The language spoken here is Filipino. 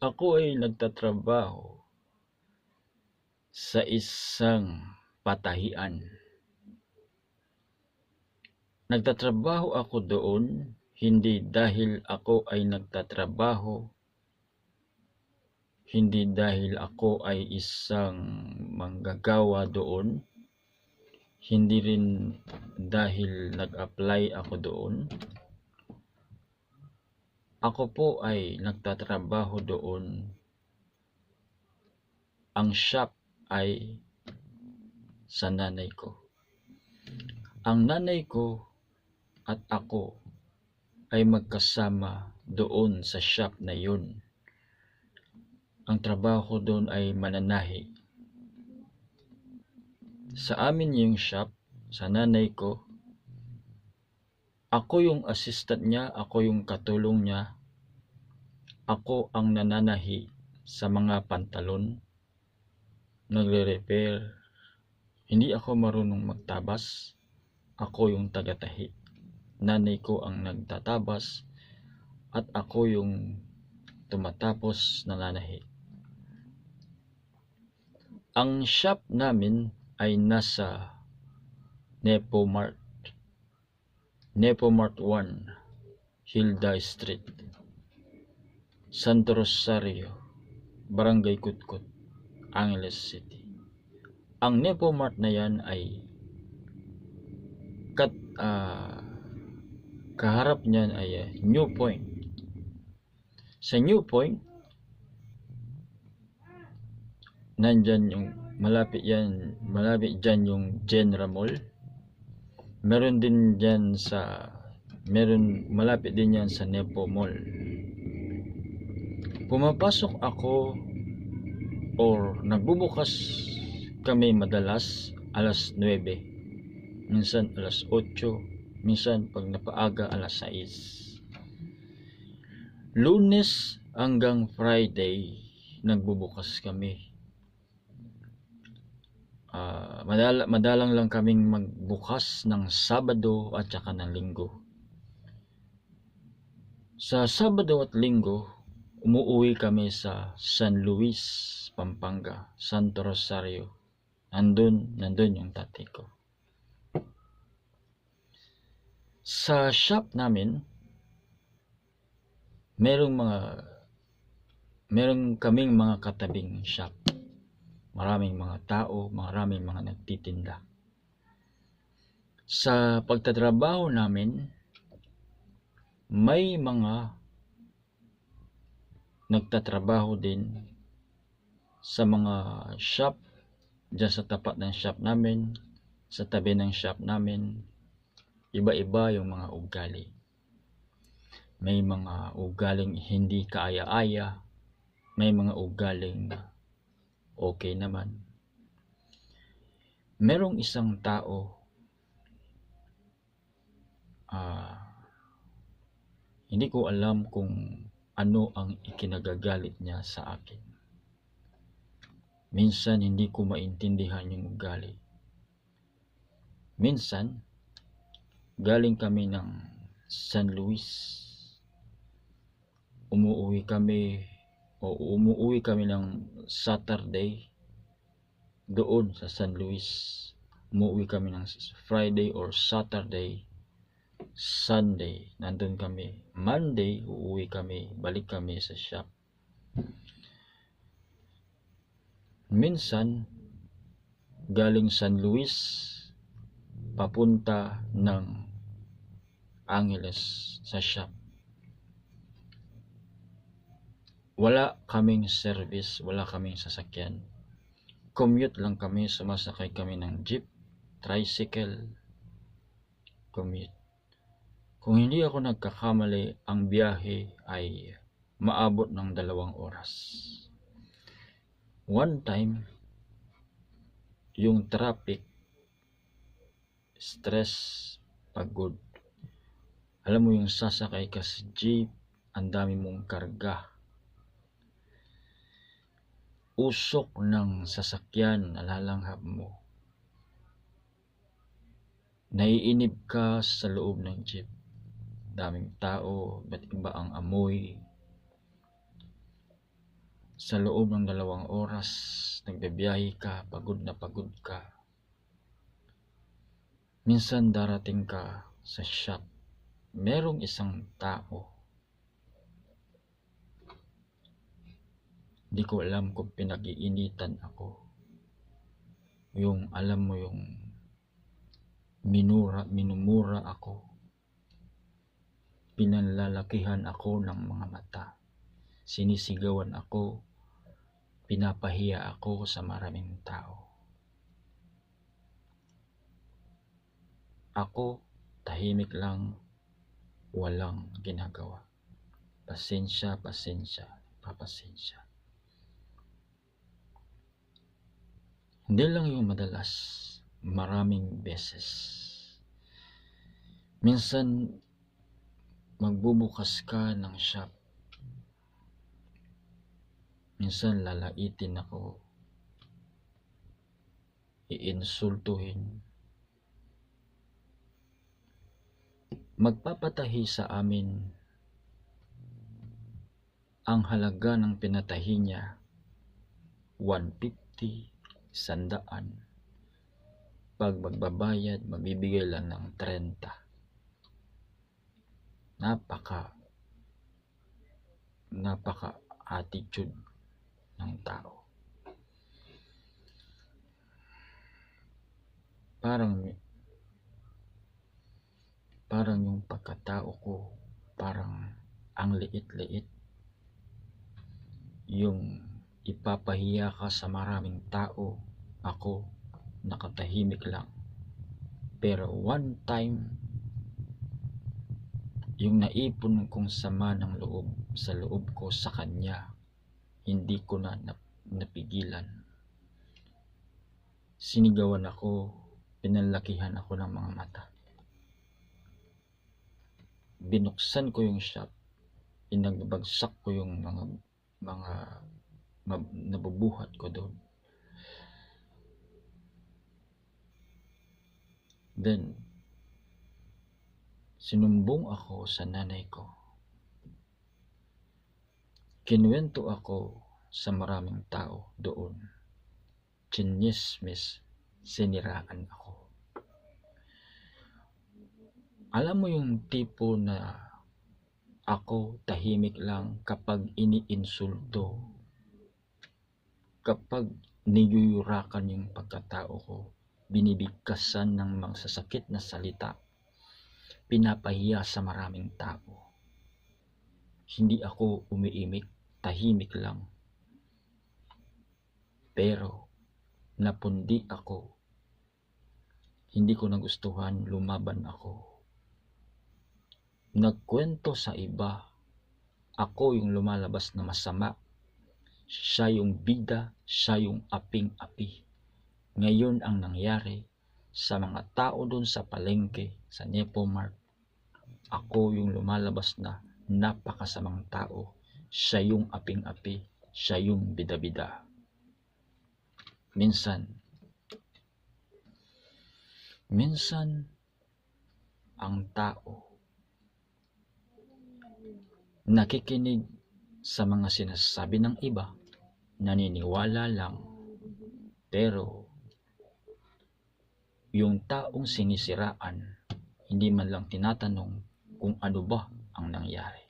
Ako ay nagtatrabaho sa isang patahian. Nagtatrabaho ako doon hindi dahil ako ay nagtatrabaho, hindi dahil ako ay isang manggagawa doon, hindi rin dahil nag-apply ako doon. Ako po ay nagtatrabaho doon. Ang shop ay sa nanay ko. Ang nanay ko at ako ay magkasama doon sa shop na yun. Ang trabaho ko doon ay mananahi. Sa amin yung shop, sa nanay ko, ako yung assistant niya, ako yung katulong niya. Ako ang nananahi sa mga pantalon, nagre-repair. Hindi ako marunong magtabas, ako yung tagatahi. Nanay ko ang nagtatabas at ako yung tumatapos nananahi. Ang shop namin ay nasa Nepo Mart 1, Hilda Street, Santo Rosario, Barangay Kutkut, Angeles City. Ang Nepo Mart na yan ay kaharap niyan ay New Point. Sa New Point, nandyan yung malapit dyan yung General Mall. Meron malapit din yan sa Nepo Mall. Pumapasok ako or nagbubukas kami madalas alas 9, minsan alas 8, minsan pag napaaga alas 6. Lunes hanggang Friday nagbubukas kami. Madalang lang kaming magbukas ng Sabado at saka ng Linggo. Sa Sabado at Linggo, umuwi kami sa San Luis, Pampanga, Santo Rosario. Nandun yung tatay ko. Sa shop namin, meron kaming mga katabing shop. Maraming mga tao, maraming mga nagtitinda. Sa pagtatrabaho namin, may mga nagtatrabaho din sa mga shop, dyan sa tapat ng shop namin, sa tabi ng shop namin. Iba-iba yung mga ugali. May mga ugaling hindi kaaya-aya, may mga ugaling okay naman. Merong isang tao, hindi ko alam kung ano ang ikinagagalit niya sa akin. Minsan hindi ko maintindihan yung ugali. Minsan, galing kami ng San Luis, umuwi kami ng Saturday doon sa San Luis. Umuwi kami ng Friday or Saturday, Sunday nandun kami. Monday uuwi kami, balik kami sa shop. Minsan galing San Luis papunta ng Angeles sa shop. Wala kaming service, wala kaming sasakyan. Commute lang kami, sumasakay kami ng jeep, tricycle, commute. Kung hindi ako nagkakamali, ang biyahe ay maabot ng 2 oras. One time, yung traffic, stress, pagod. Alam mo yung sasakay ka sa jeep, ang dami mong karga. Usok ng sasakyan, nalalanghap mo. Naiinib ka sa loob ng jeep. Daming tao, ba't iba ang amoy. sa loob ng 2 oras, nagbibiyahe ka, pagod na pagod ka. Minsan darating ka sa shop, merong isang tao. Di ko alam kung pinag-iinitan ako. Yung alam mo yung minumura ako. Pinanlalakihan ako ng mga mata. Sinisigawan ako. Pinapahiya ako sa maraming tao. Ako, tahimik lang, walang ginagawa. Pasensya, papasensya. Hindi lang yung madalas, maraming beses. Minsan, magbubukas ka ng shop. Minsan, lalaitin ako. Iinsultuhin. Magpapatahi sa amin. Ang halaga ng pinatahi niya, 150, 100. Pag magbabayad, mabibigay lang ng 30. Napaka attitude ng tao. Parang yung pagkatao ko, parang ang liit-liit. Yung ipapahiya ka sa maraming tao, ako nakatahimik lang. Pero one time, yung naipon kong sama ng loob sa loob ko sa kanya, hindi ko na napigilan. Sinigawan ako, pinanlakihan ako ng mga mata. Binuksan ko yung shop, inagbagsak ko yung mga nabubuhat ko doon. Then, sinumbong ako sa nanay ko. Kinuwento ako sa maraming tao doon. Chinismis, siniraan ako. Alam mo yung tipo na ako tahimik lang kapag iniinsulto, kapag niyuyurakan yung pagkatao ko, binibigkasan ng mga sasakit na salita, pinapahiya sa maraming tao. Hindi ako umiimik, tahimik lang. Pero napundi ako. Hindi ko nagustuhan, lumaban ako. Nagkwento sa iba, ako yung lumalabas na masama. Siya yung bida, siya yung aping-api. Ngayon ang nangyari sa mga tao doon sa palengke, sa Nepo Mart, ako yung lumalabas na napakasamang tao. Siya yung aping-api, siya yung bida-bida. Minsan ang tao nakikinig sa mga sinasabi ng iba, naniniwala lang, pero yung taong sinisiraan, hindi man lang tinatanong kung ano ba ang nangyari.